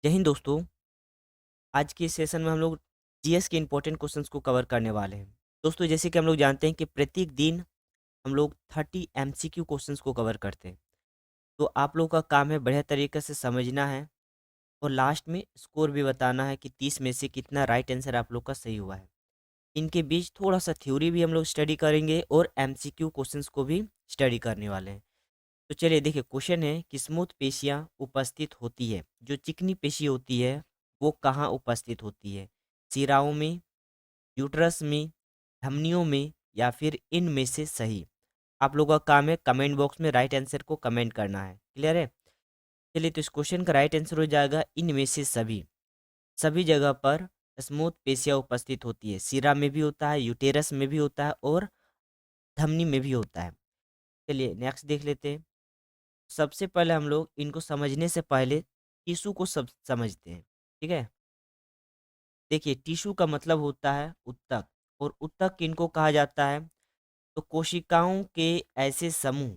जय हिंद दोस्तों। आज के सेशन में हम लोग जीएस के इंपॉर्टेंट क्वेश्चंस को कवर करने वाले हैं। दोस्तों, जैसे कि हम लोग जानते हैं कि प्रत्येक दिन हम लोग 30 एमसीक्यू क्वेश्चंस को कवर करते हैं। तो आप लोगों का काम है बढ़िया तरीके से समझना है और लास्ट में स्कोर भी बताना है कि 30 में से कितना राइट आंसर आप लोग का सही हुआ है। इनके बीच थोड़ा सा थ्योरी भी हम लोग स्टडी करेंगे और एमसीक्यू क्वेश्चंस को भी स्टडी करने वाले हैं। तो चलिए देखिए, क्वेश्चन है कि स्मूथ पेशियां उपस्थित होती है, जो चिकनी पेशी होती है वो कहाँ उपस्थित होती है? सिराओं में, यूट्रस में, धमनियों में, या फिर इनमें से सही? आप लोगों का काम है कमेंट बॉक्स में राइट आंसर को कमेंट करना है। क्लियर है? चलिए, तो इस क्वेश्चन का राइट आंसर हो जाएगा इनमें से सभी। सभी जगह पर स्मूथ पेशियां उपस्थित होती है। सिरा में भी होता है, यूटेरस में भी होता है और धमनी में भी होता है। चलिए नेक्स्ट देख लेते हैं। सबसे पहले हम लोग इनको समझने से पहले टिश्यू को सब समझते हैं। ठीक है? देखिए, टिश्यू का मतलब होता है ऊतक, और ऊतक किनको कहा जाता है? तो कोशिकाओं के ऐसे समूह,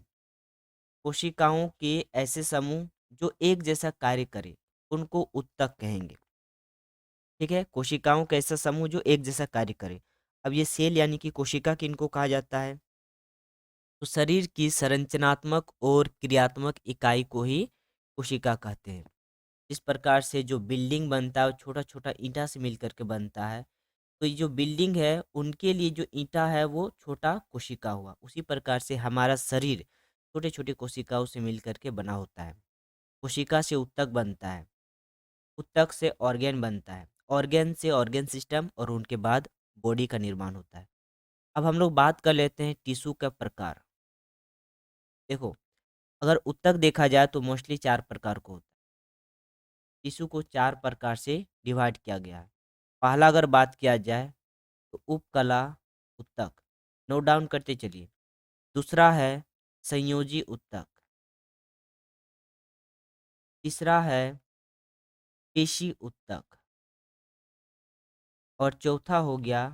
कोशिकाओं के ऐसे समूह जो एक जैसा कार्य करे, उनको ऊतक कहेंगे। ठीक है? कोशिकाओं का ऐसा समूह जो एक जैसा कार्य करे। अब ये सेल यानी कि कोशिका किनको कहा जाता है? तो शरीर की संरचनात्मक और क्रियात्मक इकाई को ही कोशिका कहते हैं। इस प्रकार से जो बिल्डिंग बनता है वो छोटा छोटा ईंटा से मिल करके बनता है। तो ये जो बिल्डिंग है उनके लिए जो ईंटा है वो छोटा कोशिका हुआ। उसी प्रकार से हमारा शरीर छोटे छोटे कोशिकाओं से मिल करके बना होता है। कोशिका से ऊतक बनता है, ऊतक से ऑर्गेन बनता है, ऑर्गेन से ऑर्गेन सिस्टम, और उनके बाद बॉडी का निर्माण होता है। अब हम लोग बात कर लेते हैं टिश्यू का प्रकार। देखो, अगर ऊतक देखा जाए तो मोस्टली 4 प्रकार को होता है। टिश्यू को 4 प्रकार से डिवाइड किया गया है। पहला अगर बात किया जाए तो उपकला ऊतक, नोट डाउन करते चलिए। दूसरा है संयोजी ऊतक। तीसरा है पेशी ऊतक। और चौथा हो गया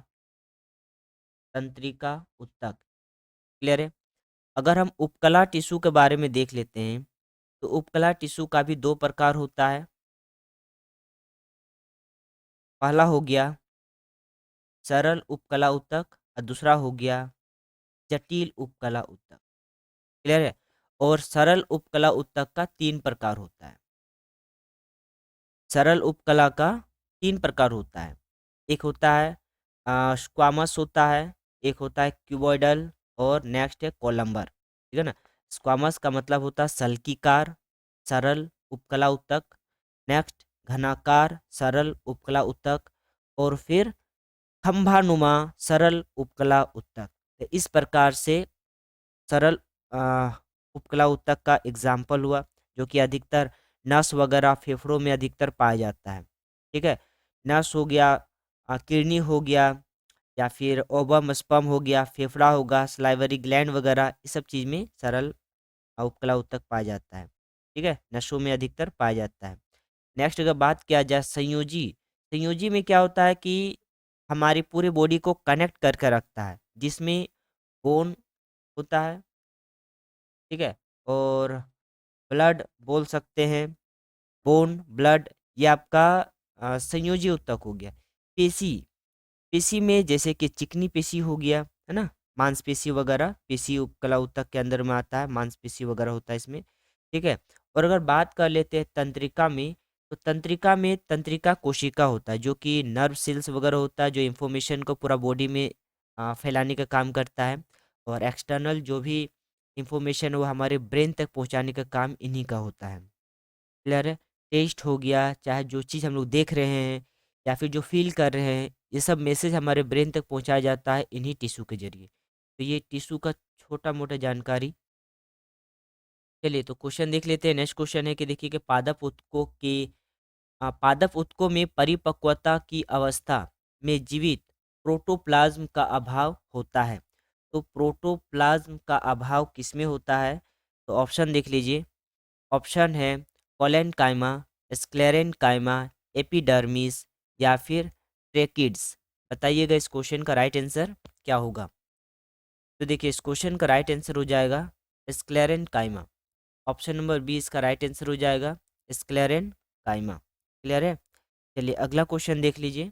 तंत्रिका ऊतक। क्लियर है? अगर हम उपकला टिश्यू के बारे में देख लेते हैं तो उपकला टिश्यू का भी 2 प्रकार होता है। पहला हो गया सरल उपकला ऊतक और दूसरा हो गया जटिल उपकला ऊतक। क्लियर है? और सरल उपकला ऊतक का 3 प्रकार होता है। सरल उपकला का 3 प्रकार होता है। एक होता है स्क्वामस होता है, एक होता है क्यूबॉइडल, और नेक्स्ट है कोलम्बर। ठीक है ना? स्क्वामस का मतलब होता है सल्कीकार सरल उपकला ऊतक, नेक्स्ट घनाकार सरल उपकला ऊतक, और फिर खंभानुमा सरल उपकला ऊतक। तो इस प्रकार से सरल अ, उपकला ऊतक का एग्जाम्पल हुआ, जो कि अधिकतर नस वगैरह फेफड़ों में अधिकतर पाया जाता है। ठीक है? नस हो गया, किडनी हो गया, या फिर ओवम स्पर्म हो गया, फेफड़ा होगा, सलाइवरी ग्लैंड वगैरह, इस सब चीज़ में सरल उपकला ऊतक पाया जाता है। ठीक है? नसों में अधिकतर पाया जाता है। नेक्स्ट अगर बात किया जाए संयोजी, संयोजी में क्या होता है कि हमारी पूरी बॉडी को कनेक्ट करके रखता है, जिसमें बोन होता है। ठीक है? और ब्लड बोल सकते हैं, बोन ब्लड, ये आपका संयोजी ऊतक हो गया। पेशी, पेशी में जैसे कि चिकनी पेशी हो गया, है ना? मांसपेशी वगैरह पेशी उपकला ऊतक के अंदर में आता है, मांसपेशी वगैरह होता है इसमें। ठीक है? और अगर बात कर लेते हैं तंत्रिका में, तो तंत्रिका में तंत्रिका कोशिका होता है, जो कि नर्व सेल्स वगैरह होता है, जो इन्फॉर्मेशन को पूरा बॉडी में फैलाने का काम करता है। और एक्सटर्नल जो भी इंफॉर्मेशन वो हमारे ब्रेन तक पहुंचाने का काम इन्हीं का होता है। क्लियर है? टेस्ट हो गया, चाहे जो चीज़ हम लोग देख रहे हैं या फिर जो फील कर रहे हैं, ये सब मैसेज हमारे ब्रेन तक पहुंचाया जाता है इन्हीं टिश्यू के जरिए। तो ये टिश्यू का छोटा मोटा जानकारी। चलिए, तो क्वेश्चन देख लेते हैं। नेक्स्ट क्वेश्चन है कि देखिए कि पादप ऊतकों में परिपक्वता की अवस्था में जीवित प्रोटोप्लाज्म का अभाव होता है। तो प्रोटोप्लाज्म का अभाव किसमें होता है? तो ऑप्शन देख लीजिए। ऑप्शन है कोलेनकाइमा, स्क्लेरेनकाइमा, एपिडर्मिस, या फिर ट्रेकिड्स। बताइएगा इस क्वेश्चन का राइट आंसर क्या होगा? तो देखिए, इस क्वेश्चन का राइट आंसर हो जाएगा स्क्लेरेनकाइमा। ऑप्शन नंबर बी इसका राइट आंसर हो जाएगा स्क्लेरेनकाइमा। क्लियर है? चलिए अगला क्वेश्चन देख लीजिए।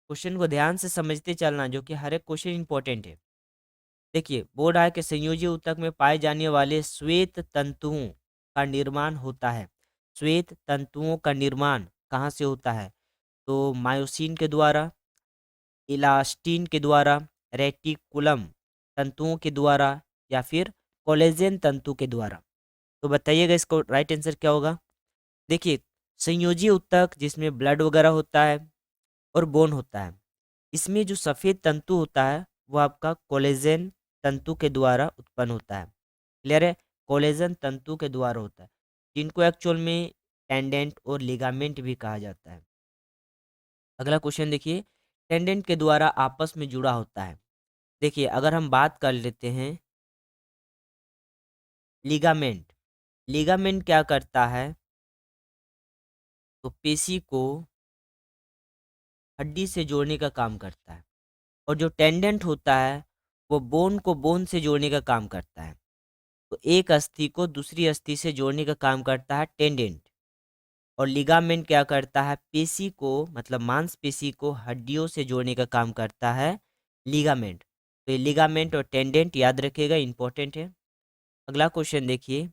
क्वेश्चन को ध्यान से समझते चलना, जो कि हर एक क्वेश्चन इंपॉर्टेंट है। देखिए, बोर्ड आय के संयोजी ऊतक में पाए जाने वाले श्वेत तंतुओं का निर्माण होता है। श्वेत तंतुओं का निर्माण कहाँ से होता है? तो मायोसिन के द्वारा, इलास्टिन के द्वारा, रेटिकुलम तंतुओं के द्वारा, या फिर कोलेजन तंतु के द्वारा। तो बताइएगा इसको राइट आंसर क्या होगा। देखिए, संयोजी ऊतक जिसमें ब्लड वगैरह होता है और बोन होता है, इसमें जो सफ़ेद तंतु होता है वो आपका कोलेजन तंतु के द्वारा उत्पन्न होता है। क्लियर है? कोलेजन तंतु के द्वारा होता है, जिनको एक्चुअल में टेंडेंट और लिगामेंट भी कहा जाता है। अगला क्वेश्चन देखिए, टेंडेंट के द्वारा आपस में जुड़ा होता है। देखिए, अगर हम बात कर लेते हैं लिगामेंट, लिगामेंट क्या करता है? तो पेशी को हड्डी से जोड़ने का काम करता है। और जो टेंडेंट होता है वो बोन को बोन से जोड़ने का काम करता है। तो एक अस्थि को दूसरी अस्थि से जोड़ने का काम करता है टेंडेंट। और लिगामेंट क्या करता है? पेशी को, मतलब मांसपेशी को हड्डियों से जोड़ने का काम करता है लिगामेंट। तो ये लिगामेंट और टेंडेंट याद रखिएगा, इंपॉर्टेंट है। अगला क्वेश्चन देखिए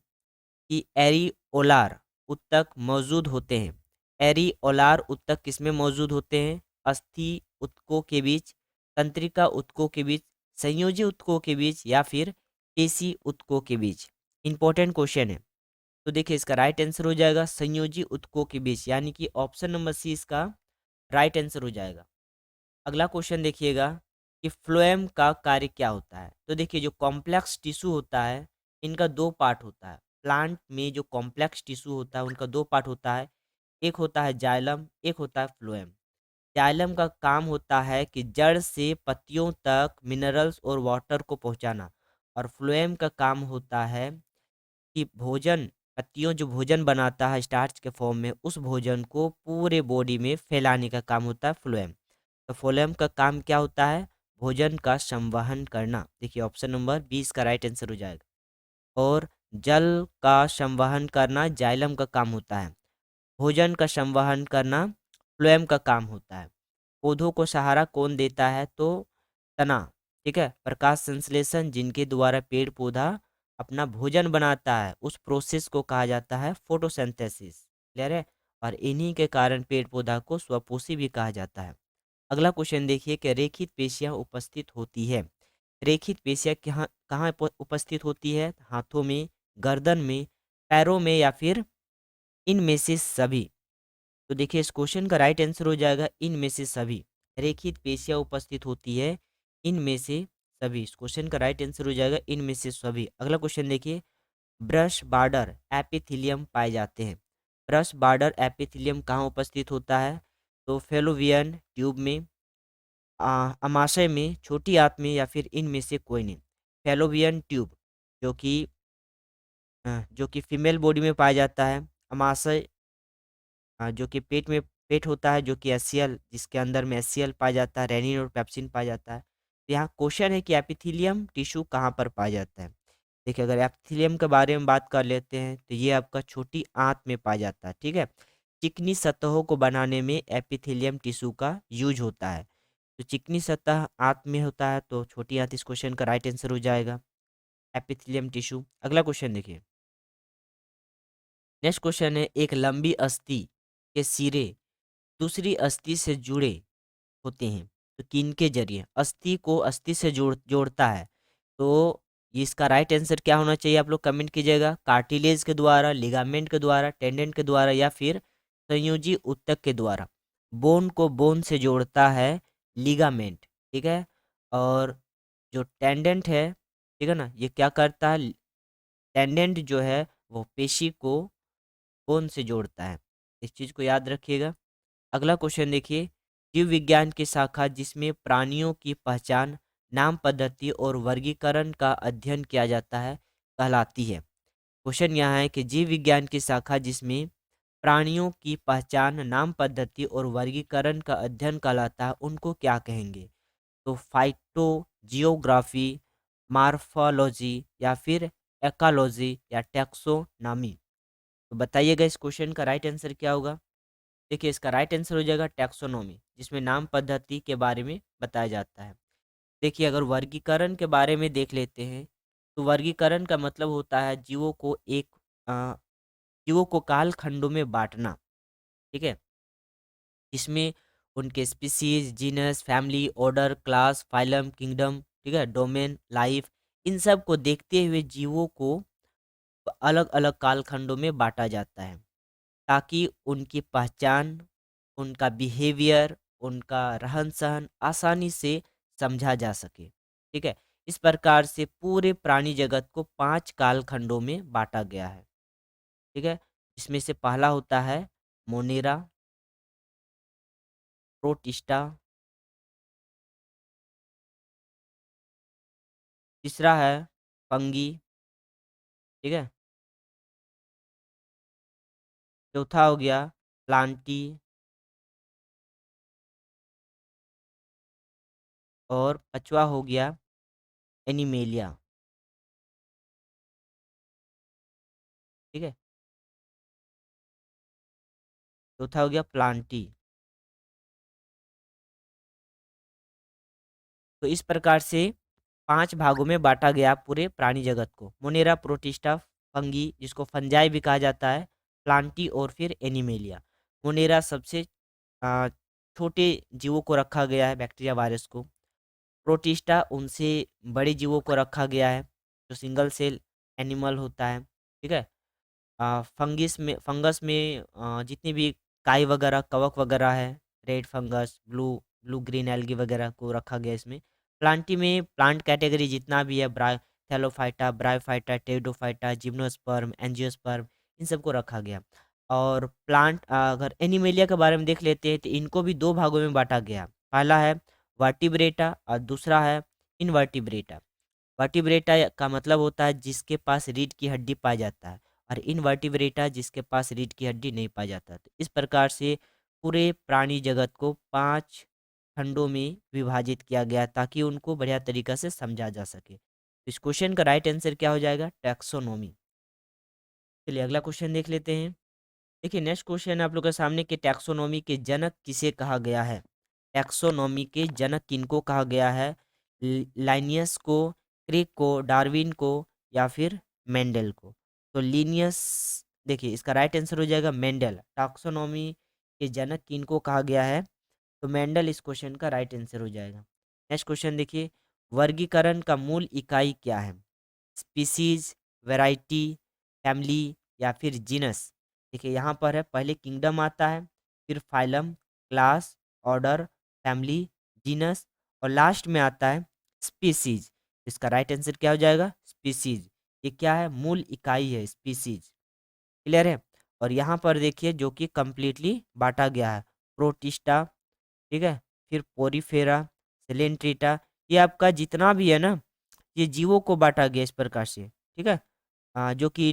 कि एरिओलार ऊतक मौजूद होते हैं। एरिओलार ऊतक किसमें मौजूद होते हैं? अस्थि ऊतकों के बीच, तंत्रिका ऊतकों के बीच, संयोजी ऊतकों के बीच, या फिर पेशी ऊतकों के बीच। इंपॉर्टेंट क्वेश्चन है। तो देखिए, इसका राइट आंसर हो जाएगा संयोजी ऊतकों के बीच, यानी कि ऑप्शन नंबर सी इसका राइट आंसर हो जाएगा। अगला क्वेश्चन देखिएगा कि फ्लोएम का कार्य क्या होता है। तो देखिए, जो कॉम्प्लेक्स टिश्यू होता है इनका दो पार्ट होता है। प्लांट में जो कॉम्प्लेक्स टिश्यू होता है उनका दो पार्ट होता है, एक होता है जाइलम, एक होता है फ्लोएम। जाइलम का काम होता है कि जड़ से पत्तियों तक मिनरल्स और वाटर को पहुंचाना, और फ्लोएम का काम होता है कि भोजन, पत्तियों जो भोजन बनाता है स्टार्च के फॉर्म में, उस भोजन को पूरे बॉडी में फैलाने का काम होता है फ्लोएम। तो फ्लोएम का काम क्या होता है? भोजन का संवहन करना। देखिए, ऑप्शन नंबर 20 का राइट आंसर हो जाएगा। और जल का संवहन करना जाइलम का काम होता है। भोजन का संवहन करना फ्लोएम का काम होता है। पौधों को सहारा कौन देता है? तो तना। ठीक है, प्रकाश संश्लेषण जिनके द्वारा पेड़ पौधा अपना भोजन बनाता है, उस प्रोसेस को कहा जाता है फोटोसिंथेसिस। क्लियर है? और इन्हीं के कारण पेड़ पौधा को स्वपोषी भी कहा जाता है। अगला क्वेश्चन देखिए कि रेखित पेशियां उपस्थित होती है। रेखित पेशियां कहाँ कहाँ उपस्थित होती है? हाथों में, गर्दन में, पैरों में, या फिर इनमें से सभी। तो देखिए, इस क्वेश्चन का राइट आंसर हो जाएगा इनमें से सभी। रेखित पेशियां उपस्थित होती है इनमें से सभी। इस क्वेश्चन का राइट आंसर हो जाएगा इनमें से सभी। अगला क्वेश्चन देखिए, ब्रश बार्डर एपिथेलियम पाए जाते हैं। ब्रश बार्डर एपिथेलियम कहाँ उपस्थित होता है? तो फेलोवियन ट्यूब में, अमाशय में, छोटी आंत में, या फिर इनमें से कोई नहीं। फेलोवियन ट्यूब जो कि जो कि फीमेल बॉडी में पाया जाता है। अमाशय जो कि पेट होता है, जो कि एससीएल, जिसके अंदर में एससीएल पाया जाता है, रेनिन और पेप्सिन पाया जाता है। तो यहाँ क्वेश्चन है कि एपिथेलियम टिश्यू कहाँ पर पाया जाता है। देखिए, अगर एपिथेलियम के बारे में बात कर लेते हैं तो ये आपका छोटी आंत में पाया जाता है। ठीक है, चिकनी सतहों को बनाने में एपिथेलियम टिश्यू का यूज होता है। तो चिकनी सतह आंत में होता है, तो छोटी आंत इस क्वेश्चन का राइट आंसर हो जाएगा, एपिथेलियम टिश्यू। अगला क्वेश्चन देखिए, नेक्स्ट क्वेश्चन है, एक लंबी अस्थि के सिरे दूसरी अस्थि से जुड़े होते हैं, तो किनके जरिए? अस्थि को अस्थि से जोड़ता है। तो ये इसका राइट आंसर क्या होना चाहिए? आप लोग कमेंट कीजिएगा। कार्टिलेज के द्वारा, लिगामेंट के द्वारा, टेंडेंट के द्वारा, या फिर संयोजी ऊतक के द्वारा। बोन को बोन से जोड़ता है लिगामेंट। ठीक है, और जो टेंडेंट है, ठीक है ना, ये क्या करता है? टेंडेंट जो है वो पेशी को बोन से जोड़ता है। इस चीज को याद रखिएगा। अगला क्वेश्चन देखिए, जीव विज्ञान की शाखा जिसमें प्राणियों की पहचान, नाम पद्धति और वर्गीकरण का अध्ययन किया जाता है कहलाती है। क्वेश्चन यहाँ है कि जीव विज्ञान की शाखा जिसमें प्राणियों की पहचान, नाम पद्धति और वर्गीकरण का अध्ययन कहलाता है, उनको क्या कहेंगे? तो फाइटो जियोग्राफी, मार्फोलॉजी, या फिर एकालॉजी, या टैक्सोनॉमी। तो बताइएगा इस क्वेश्चन का राइट आंसर क्या होगा। देखिए इसका राइट आंसर हो जाएगा टैक्सोनॉमी, जिसमें नाम पद्धति के बारे में बताया जाता है। देखिए अगर वर्गीकरण के बारे में देख लेते हैं, तो वर्गीकरण का मतलब होता है अ, जीवों को काल खंडों में बांटना। ठीक है, इसमें उनके species, genus, family, order, class, phylum, kingdom, ठीक है, डोमेन, लाइफ, इन सब को देखते हुए जीवों को अलग अलग कालखंडों में बांटा जाता है, ताकि उनकी पहचान, उनका बिहेवियर, उनका रहन सहन आसानी से समझा जा सके। ठीक है, इस प्रकार से पूरे प्राणी जगत को 5 कालखंडों में बांटा गया है। ठीक है, इसमें से पहला होता है मोनेरा, प्रोटिस्टा, तीसरा है फंगी, ठीक है, चौथा हो गया प्लांटी, और पांचवा हो गया एनिमेलिया। ठीक है, चौथा हो गया प्लांटी। तो इस प्रकार से 5 भागों में बांटा गया पूरे प्राणी जगत को। मोनेरा, प्रोटिस्टा, फंगी जिसको फंजाई भी कहा जाता है, प्लांटी और फिर एनिमेलिया। मोनेरा सबसे अ, छोटे जीवों को रखा गया है, बैक्टीरिया वायरस को। प्रोटिस्टा उनसे बड़े जीवों को रखा गया है, जो सिंगल सेल एनिमल होता है। ठीक है, फंगस में जितनी भी काई वगैरह, कवक वगैरह है, red fungus, blue blue green algae वगैरह को रखा गया इसमें। प्लांटी में प्लांट कैटेगरी जितना भी है, thallophyta, bryophyta, pteridophyta, gymnosperm, angiosperm, इन सबको रखा गया। और अगर एनिमेलिया के बारे में देख लेते हैं, तो इनको भी 2 भागों में बांटा गया। पहला है वर्टिब्रेटा और दूसरा है इनवर्टिब्रेटा। वर्टिब्रेटा का मतलब होता है जिसके पास रीढ़ की हड्डी पाया जाता है, और इनवर्टिब्रेटा जिसके पास रीढ़ की हड्डी नहीं पाया जाता। तो इस प्रकार से पूरे प्राणी जगत को 5 खंडों में विभाजित किया गया, ताकि उनको बढ़िया तरीका से समझा जा सके। तो इस क्वेश्चन का राइट आंसर क्या हो जाएगा? टैक्सोनॉमी। चलिए अगला क्वेश्चन देख लेते हैं। देखिए नेक्स्ट क्वेश्चन आप लोग के सामने कि टैक्सोनॉमी के जनक किसे कहा गया है। टैक्सोनॉमी के जनक किनको कहा गया है? लाइनियस को, क्रिक को, डार्विन को, या फिर मेंडल को। तो लीनियस, देखिए इसका राइट आंसर हो जाएगा मेंडल। टैक्सोनॉमी के जनक किनको कहा गया है? तो मेंडल इस क्वेश्चन का राइट आंसर हो जाएगा। नेक्स्ट क्वेश्चन देखिए, वर्गीकरण का मूल इकाई क्या है? स्पीसीज, वैरायटी, फैमिली, या फिर जीनस। देखिए यहाँ पर है, पहले किंगडम आता है, फिर phylum, class, order, family, genus, और लास्ट में आता है स्पीसीज। इसका राइट आंसर क्या हो जाएगा? स्पीसीज। ये क्या है? मूल इकाई है स्पीसीज। क्लियर है? और यहाँ पर देखिए जो कि कंप्लीटली बांटा गया है, प्रोटिस्टा, ठीक है, फिर पोरीफेरा, सिलेंट्रीटा, ये आपका जितना भी है ना, ये जीवों को बांटा गया इस प्रकार से। ठीक है, जो कि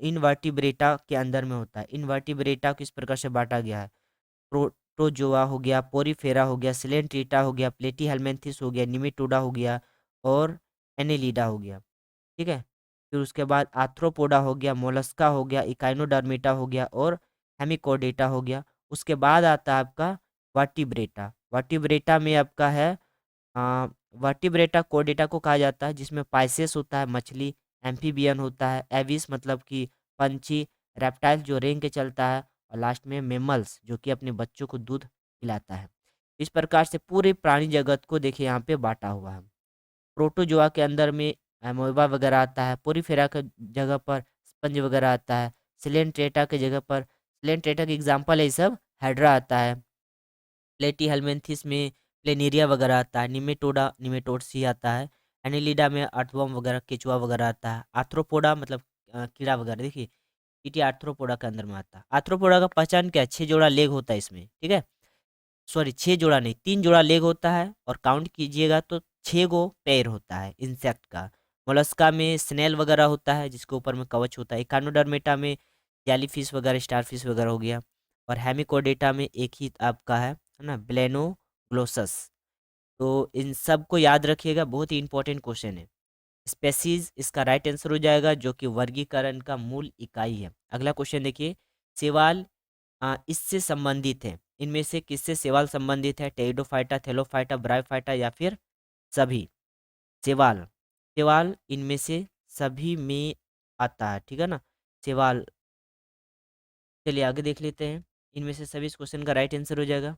इनवर्टिब्रेटा के अंदर में होता है। इनवर्टिब्रेटा किस प्रकार से बांटा गया है? प्रोटोजोआ हो गया, पोरीफेरा हो गया, सिलेंट्रीटा हो गया, प्लेटीहेल्मिन्थस हो गया, निमेटोडा हो गया, और एनेलिडा हो गया। ठीक है, फिर उसके बाद आर्थ्रोपोडा हो गया, मोलस्का हो गया, इकाइनोडर्मेटा हो गया, और हेमिकोडेटा हो गया। उसके बाद आता है आपका वर्टिब्रेटा। वर्टिब्रेटा में आपका है वर्टिब्रेटा कोडेटा को कहा जाता है, जिसमें पाइसेस होता है मछली, एम्फीबियन होता है, एविस मतलब कि पंछी, रेप्टाइल जो रेंग के चलता है, और लास्ट में मेमल्स जो कि अपने बच्चों को दूध पिलाता है। इस प्रकार से पूरे प्राणी जगत को देखिए यहाँ पे बांटा हुआ है। प्रोटोजोआ के अंदर में अमोeba वगैरह आता है, पोरीफेरा के जगह पर स्पंज वगैरह आता है, सिलेंट्रेटा के जगह पर, सिलेंट्रेटा के एग्जाम्पल है ये सब, हाइड्रा आता है, प्लेटीहेल्मिन्थस में प्लेनेरिया वगैरह आता है, निमेटोडा निमेटोड्स आता है, एनिलिडा में अर्थवर्म वगैरह, केचुआ वगैरह आता है, आर्थ्रोपोडा मतलब कीड़ा वगैरह। देखिए ईटी आर्थ्रोपोडा के अंदर में आता है। आर्थ्रोपोडा का पहचान क्या है? 6 जोड़ा लेग होता है इसमें। ठीक है, सॉरी 6 जोड़ा नहीं, 3 जोड़ा लेग होता है, और काउंट कीजिएगा तो 6 गो पैर होता है इंसेक्ट का। मोलस्का में स्नेल वगैरह होता है, जिसके ऊपर में कवच होता है। इकानोडर्मेटा में जेलीफिश वगैरह, स्टारफिश वगैरह हो गया। और हेमिकोडेटा में एक ही आपका है ना, ब्लेनोग्लोसस। तो इन सब को याद रखिएगा, बहुत ही इंपॉर्टेंट क्वेश्चन है। स्पेसीज इसका राइट आंसर हो जाएगा, जो कि वर्गीकरण का मूल इकाई है। अगला क्वेश्चन देखिए, सेवाल इससे संबंधित है, इनमें से किससे सेवाल संबंधित है? टेरिडोफाइटा, थेलोफाइटा, ब्रायोफाइटा या फिर सभी? सेवाल, सेवाल इनमें से सभी में आता है, ठीक है ना, सेवाल। चलिए आगे देख लेते हैं, इनमें से सभी इस क्वेश्चन का राइट आंसर हो जाएगा।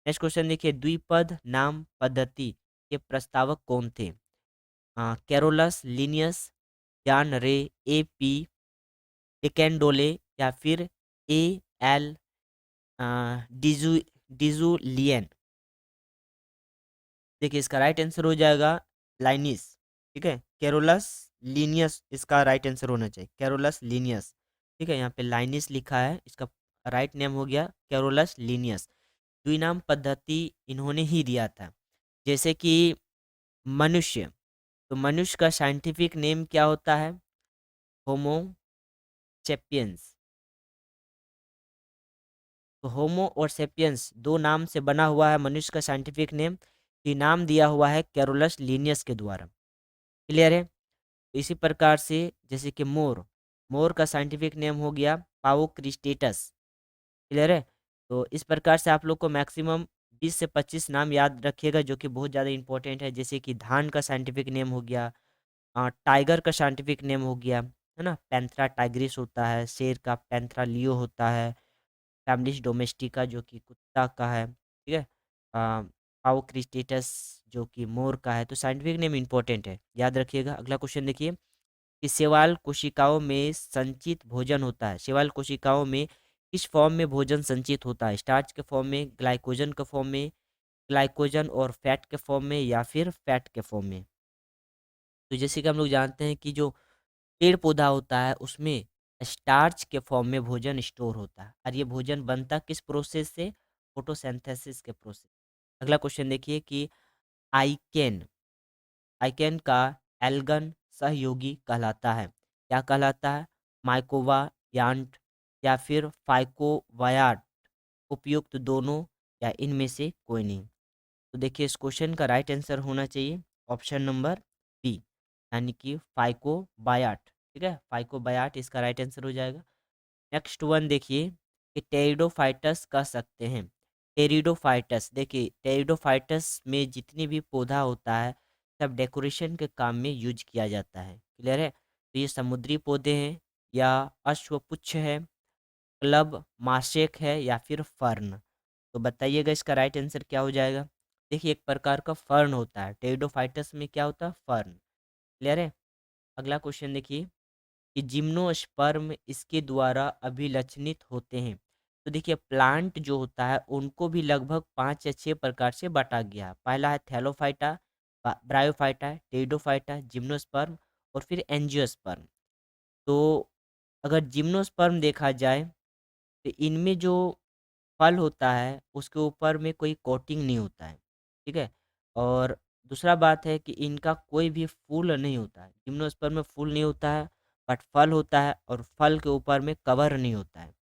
नेक्स्ट क्वेश्चन देखिए, द्विपद नाम पद्धति के प्रस्तावक कौन थे? कैरोलस, लिनियस, जॉन रे, ए पी एकेंडोले या फिर ए एल डिजू डिजूलियन? देखिए इसका राइट आंसर हो जाएगा लाइनिस, ठीक है, कैरोलस लीनियस इसका राइट आंसर होना चाहिए, कैरोलस लीनियस। ठीक है, यहाँ पे लाइनिस लिखा है, इसका राइट नेम हो गया कैरोलस लीनियस। द्विनाम पद्धति इन्होंने ही दिया था। जैसे कि मनुष्य, तो मनुष्य का साइंटिफिक नेम क्या होता है? होमो चेपियंस। तो होमो और सेपियंस दो नाम से बना हुआ है मनुष्य का साइंटिफिक नेम। ये नाम दिया हुआ है कैरोलस लीनियस के द्वारा। क्लियर है? इसी प्रकार से जैसे कि मोर, मोर का साइंटिफिक नेम हो गया पावोक्रिस्टेटस। क्लियर है? तो इस प्रकार से आप लोग को मैक्सिमम 20 से 25 नाम याद रखिएगा, जो कि बहुत ज़्यादा इंपॉर्टेंट है। जैसे कि धान का साइंटिफिक नेम हो गया, टाइगर का साइंटिफिक नेम हो गया, है ना, पैंथरा टाइग्रिस होता है, शेर का पैंथरा लियो होता है, फैमिलिस डोमेस्टिका जो कि कुत्ता का है, ठीक है, पावोक्रिस्टेटस जो कि मोर का है। तो साइंटिफिक नेम इंपॉर्टेंट है, याद रखिएगा। अगला क्वेश्चन देखिए कि शैवाल कोशिकाओं में संचित भोजन होता है, शैवाल कोशिकाओं में किस फॉर्म में भोजन संचित होता है? स्टार्च के फॉर्म में, ग्लाइकोजन के फॉर्म में, ग्लाइकोजन और फैट के फॉर्म में या फिर फैट के फॉर्म में? तो जैसे कि हम लोग जानते हैं कि जो पेड़ पौधा होता है उसमें स्टार्च के फॉर्म में भोजन स्टोर होता है, और ये भोजन बनता किस प्रोसेस से? फोटोसिंथेसिस के प्रोसेस। अगला क्वेश्चन देखिए कि आइकेन, आइकेन का एल्गन सहयोगी कहलाता है, क्या कहलाता है? माइकोवा यांट या फिर फाइकोवायाट, उपयुक्त दोनों या इनमें से कोई नहीं? तो देखिए इस क्वेश्चन का राइट आंसर होना चाहिए ऑप्शन नंबर बी, यानी कि फाइकोबायाट। ठीक है, फाइकोबायाट इसका राइट आंसर हो जाएगा। नेक्स्ट वन देखिए कि टेरिडोफाइटस कह सकते हैं, टेरिडोफाइटस। देखिए टेरिडोफाइटस में जितनी भी पौधा होता है सब डेकोरेशन के काम में यूज किया जाता है। क्लियर है? तो ये समुद्री पौधे हैं या अश्वपुच्छ है, क्लब माशेक है या फिर फर्न? तो बताइएगा इसका राइट आंसर क्या हो जाएगा। देखिए एक प्रकार का फर्न होता है, टेरिडोफाइटस में क्या होता है? फर्न। क्लियर है? अगला क्वेश्चन देखिए कि जिम्नोस्पर्म इसके द्वारा अभिलक्षणित होते हैं। तो देखिए प्लांट जो होता है उनको भी लगभग 5 या 6 प्रकार से बांटा गया है। पहला है थैलोफाइटा, ब्रायोफाइटा, टेरिडोफाइटा, जिम्नोस्पर्म और फिर एंजियोस्पर्म। तो अगर जिम्नोस्पर्म देखा जाए तो इनमें जो फल होता है उसके ऊपर में कोई कोटिंग नहीं होता है, ठीक है। और दूसरा बात है कि इनका कोई भी फूल नहीं होता है, जिम्नोस्पर्म में फूल नहीं होता है बट फल होता है, और फल के ऊपर में कवर नहीं होता है।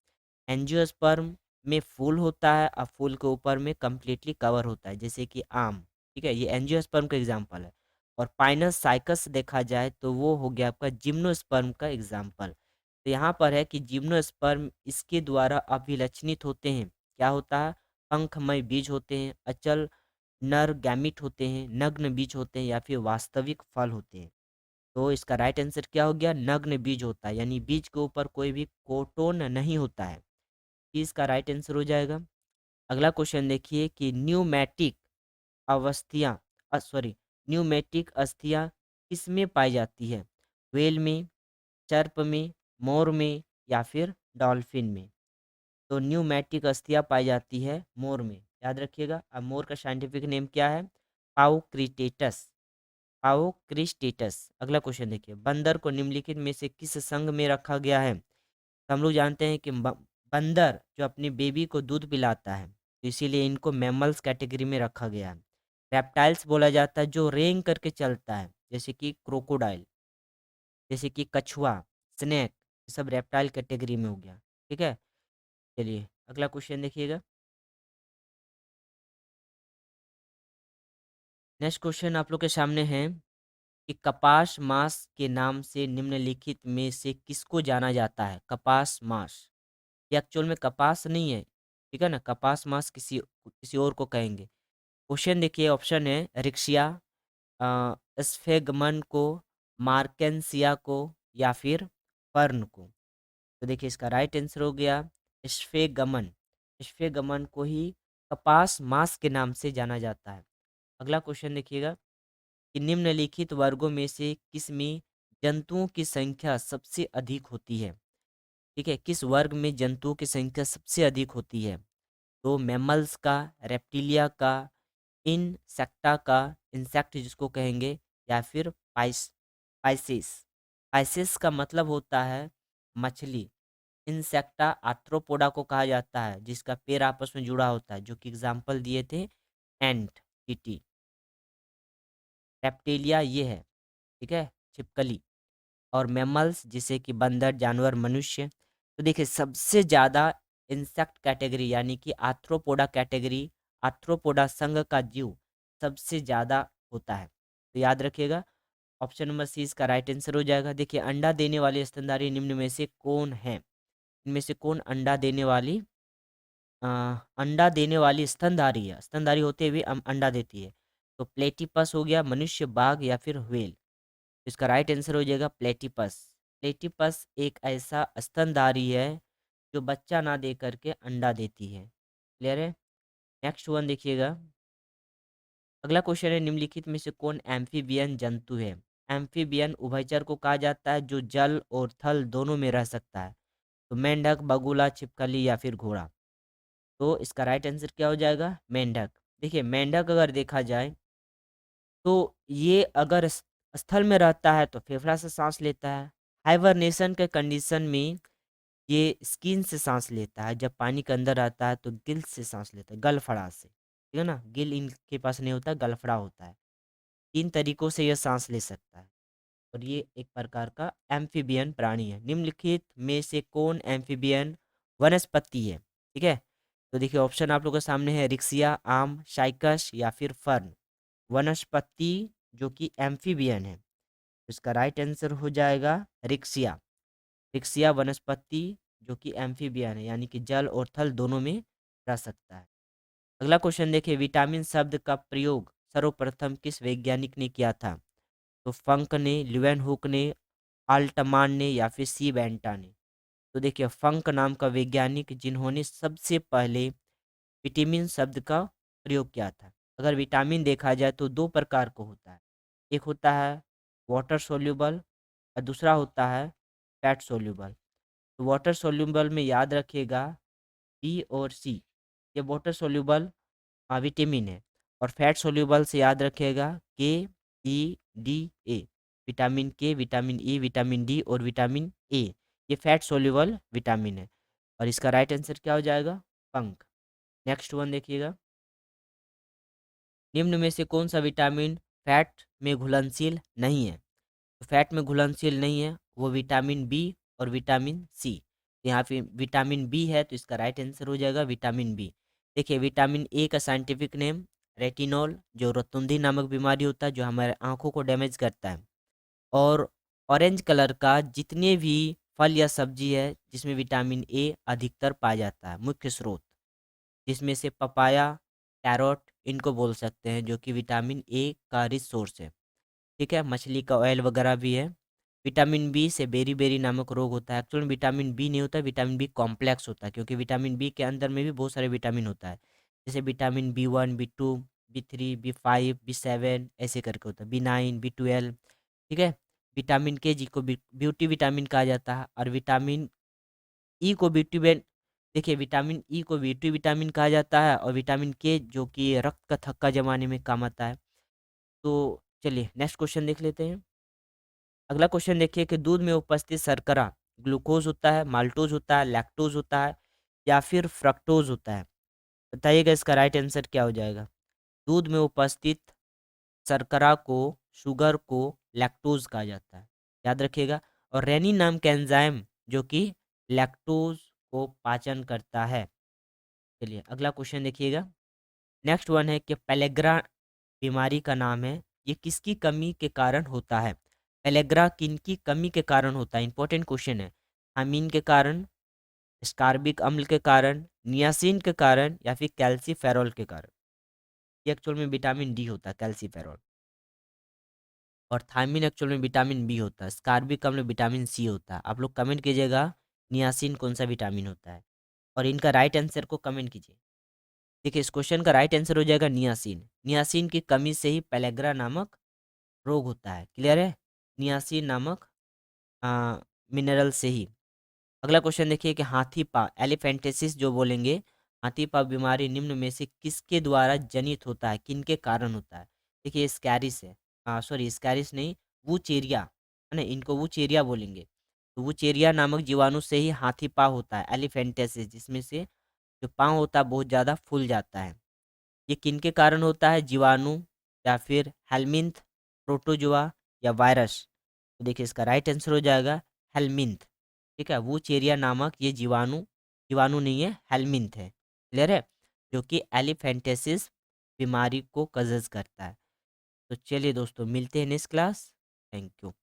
एंजियोस्पर्म में फूल होता है और फूल के ऊपर में कम्प्लीटली कवर होता है, जैसे कि आम। ठीक है, ये एंजियोस्पर्म का एग्जाम्पल है। और पाइनस साइकस देखा जाए तो वो हो गया आपका जिम्नोस्पर्म का एग्जाम्पल। तो यहाँ पर है कि जिम्नोस्पर्म इसके द्वारा अभिलक्षणित होते हैं। क्या होता है? पंखमय बीज होते हैं, अचल नर गैमिट होते हैं, नग्न बीज होते हैं या फिर वास्तविक फल होते हैं? तो इसका राइट आंसर क्या हो गया? नग्न बीज होता है, यानी बीज के ऊपर कोई भी कोटोन नहीं होता है। इसका राइट आंसर हो जाएगा। अगला क्वेश्चन देखिए कि न्यूमैटिक अवस्थियाँ सॉरी न्यूमैटिक अस्थियाँ किसमें पाई जाती है? व्हेल में, सर्प में, मोर में या फिर डॉल्फिन में? तो न्यूमैटिक अस्थियाँ पाई जाती है मोर में, याद रखिएगा। अब मोर का साइंटिफिक नेम क्या है? पाउक्रिटेटस, पाउक्रिस्टेटस। अगला क्वेश्चन देखिए, बंदर को निम्नलिखित में से किस संघ में रखा गया है? तो हम लोग जानते हैं कि बंदर जो अपनी बेबी को दूध पिलाता है, तो इसीलिए इनको मैमल्स कैटेगरी में रखा गया है। रेप्टाइल्स बोला जाता है जो रेंग करके चलता है, जैसे कि क्रोकोडाइल, जैसे कि कछुआ, स्नेक, ये सब रेप्टाइल कैटेगरी में हो गया। ठीक है, चलिए अगला क्वेश्चन देखिएगा। नेक्स्ट क्वेश्चन आप लोग के सामने है कि कपास मांस के नाम से निम्नलिखित में से किसको जाना जाता है? कपास मांस, ये एक्चुअल में कपास नहीं है, ठीक है ना, कपास मांस किसी किसी और को कहेंगे। क्वेश्चन देखिए, ऑप्शन है रिक्शिया, स्फेगमन को, मार्केंसिया को, या फिर फर्न को। तो देखिए इसका राइट आंसर हो गया स्फेगमन। स्फेगमन को ही कपास मांस के नाम से जाना जाता है। अगला क्वेश्चन देखिएगा कि निम्नलिखित वर्गों में से किस में जंतुओं की संख्या सबसे अधिक होती है? ठीक है, किस वर्ग में जंतुओं की संख्या सबसे अधिक होती है? तो मैमल्स का, रेप्टिलिया का, इंसेक्टा का, इंसेक्ट जिसको कहेंगे, या फिर पाइसेस। पाइसेस का मतलब होता है मछली। इंसेक्टा आर्थ्रोपोडा को कहा जाता है, जिसका पैर आपस में जुड़ा होता है, जो कि एग्जाम्पल दिए थे एंट, टीटी। रेप्टिलिया ये है, ठीक है, छिपकली। और मैमल्स जैसे कि बंदर, जानवर, मनुष्य। तो देखिए सबसे ज़्यादा इंसेक्ट कैटेगरी यानी कि आर्थ्रोपोडा कैटेगरी, आर्थ्रोपोडा संघ का जीव सबसे ज़्यादा होता है। तो याद रखिएगा ऑप्शन नंबर सी इसका राइट आंसर हो जाएगा। देखिए अंडा देने वाली स्तनधारी निम्न में से कौन है? इनमें से कौन अ, अंडा देने वाली स्तनधारी है, स्तनधारी होते हुए अंडा देती है? तो प्लेटिपस हो गया, मनुष्य, बाघ, या फिर व्हेल। इसका राइट आंसर हो जाएगा प्लेटिपस। प्लेटिपस एक ऐसा स्तनधारी है जो बच्चा ना दे करके अंडा देती है। क्लियर है? नेक्स्ट वन देखिएगा। अगला क्वेश्चन है निम्नलिखित में से कौन एम्फीबियन जंतु है? एम्फीबियन उभयचर को कहा जाता है जो जल और थल दोनों में रह सकता है। तो मेंढक, बगुला, छिपकली, या फिर घोड़ा। तो इसका राइट आंसर क्या हो जाएगा? मेंढक। देखिए मेंढक अगर देखा जाए तो ये अगर स्थल में रहता है तो फेफड़ा से सांस लेता है। हाइबरनेशन के कंडीशन में ये स्किन से सांस लेता है। जब पानी के अंदर रहता है तो गिल से सांस लेता है, गलफड़ा से, ठीक है ना। गिल इनके पास नहीं होता, गलफड़ा होता है। तीन तरीकों से यह सांस ले सकता है और ये एक प्रकार का एम्फीबियन प्राणी है। निम्नलिखित में से कौन एम्फीबियन वनस्पति है? ठीक है, तो देखिए ऑप्शन आप लोगों के सामने है रिक्सिया, आम, साइकस, या फिर फर्न। वनस्पति जो कि एम्फीबियन है, इसका राइट आंसर हो जाएगा रिक्सिया। रिक्सिया वनस्पति जो कि एम्फीबियन है, यानी कि जल और थल दोनों में रह सकता है। अगला क्वेश्चन देखिए, विटामिन शब्द का प्रयोग सर्वप्रथम किस वैज्ञानिक ने किया था? तो फंक ने, ल्यूवेनहुक ने, आल्टमान ने, या फिर सी बेंटा ने। तो देखिए फंक नाम का वैज्ञानिक जिन्होंने सबसे पहले विटामिन शब्द का प्रयोग किया था। अगर विटामिन देखा जाए तो दो प्रकार को होता है, एक होता है वाटर सोल्यूबल और दूसरा होता है फैट सोल्यूबल। तो वाटर सोल्यूबल में याद रखिएगा बी और सी, ये वाटर सोल्यूबल विटामिन है। और फैट सोल्यूबल से याद रखिएगा के, ई, डी, ए। विटामिन के, विटामिन ई, विटामिन डी और विटामिन ए, ये फैट सोल्यूबल विटामिन है। और इसका राइट आंसर क्या हो जाएगा? पंख। नेक्स्ट वन देखिएगा, निम्न में से कौन सा विटामिन फैट में घुलनशील नहीं है? तो फैट में घुलनशील नहीं है वो विटामिन बी और विटामिन सी। यहाँ पे विटामिन बी है तो इसका राइट आंसर हो जाएगा विटामिन बी। देखिए विटामिन ए का साइंटिफिक नेम रेटिनॉल, जो रतुंधी नामक बीमारी होता है जो हमारे आंखों को डैमेज करता है। और ऑरेंज कलर का जितने भी फल या सब्जी है जिसमें विटामिन ए अधिकतर पाया जाता है, मुख्य स्रोत जिसमें से पपाया, कैरोट इनको बोल सकते हैं, जो कि विटामिन ए का रिच सोर्स है। ठीक है, मछली का ऑयल वगैरह भी है। विटामिन बी से बेरी बेरी नामक रोग होता है। एक्चुअल में विटामिन बी नहीं होता, विटामिन बी कॉम्प्लेक्स होता है, क्योंकि विटामिन बी के अंदर में भी बहुत सारे विटामिन होता है, जैसे vitamin B 1, B 2, B 3, B 5, B 7 ऐसे करके होता है, बी 9, बी 12। ठीक है, विटामिन के जी को ब्यूटी विटामिन कहा जाता है, और विटामिन ई को ब्यूटी, देखिए विटामिन ई को ब्यूटी विटामिन कहा जाता है, और विटामिन के जो कि रक्त का थक्का जमाने में काम आता है। तो चलिए नेक्स्ट क्वेश्चन देख लेते हैं। अगला क्वेश्चन देखिए कि दूध में उपस्थित शर्करा ग्लूकोज होता है, माल्टोज होता है, लैक्टोज होता है, या फिर फ्रक्टोज होता है? बताइएगा इसका राइट आंसर क्या हो जाएगा। दूध में उपस्थित शर्करा को, शुगर को लैक्टोज कहा जाता है, याद रखिएगा। और रेनिन नाम का एंजाइम जो कि लैक्टोज को पाचन करता है। चलिए अगला क्वेश्चन देखिएगा। नेक्स्ट वन है कि पेलेग्रा बीमारी का नाम है ये किसकी कमी के कारण होता है? पेलेग्रा किनकी कमी के कारण होता है? इंपॉर्टेंट क्वेश्चन है। थायमीन के कारण, स्कारबिक अम्ल के कारण, नियासिन के कारण, या फिर कैल्सीफेरॉल के कारण। ये एक्चुअल में विटामिन डी होता है, कैल्सीफेरॉल। और थायमीन एक्चुअल में विटामिन बी होता है। स्कारबिक अम्ल विटामिन सी होता है। आप लोग कमेंट कीजिएगा नियासिन कौन सा विटामिन होता है, और इनका राइट आंसर को कमेंट कीजिए। देखिए, इस क्वेश्चन का राइट आंसर हो जाएगा नियासिन। नियासिन की कमी से ही पेलेग्रा नामक रोग होता है। क्लियर है? नियासिन नामक मिनरल से ही। अगला क्वेश्चन देखिए कि हाथी पाँव, एलिफेंटेसिस जो बोलेंगे, हाथी पाँव बीमारी निम्न में से किसके द्वारा जनित होता है, किनके कारण होता है? देखिए, स्कैरिस है। सॉरी, स्कैरिस नहीं, वूचेरिया है ना, इनको वूचेरिया बोलेंगे। तो वूचेरिया नामक जीवाणु से ही हाथी पाँव होता है, एलिफेंटेसिस, जिसमें से जो पाँव होता है बहुत ज़्यादा फूल जाता है। ये किनके कारण होता है? जीवाणु, या फिर हेलमिंथ, प्रोटोजोआ, या वायरस? तो देखिए, इसका राइट आंसर हो जाएगा हेलमिंथ। ठीक है, वो चेरिया नामक ये जीवाणु, जीवाणु नहीं है, हेलमिंथ है। क्लियर है? जो कि एलिफेंटेसिस बीमारी को कजज करता है। तो चलिए दोस्तों, मिलते हैं नेक्स्ट क्लास। Thank you.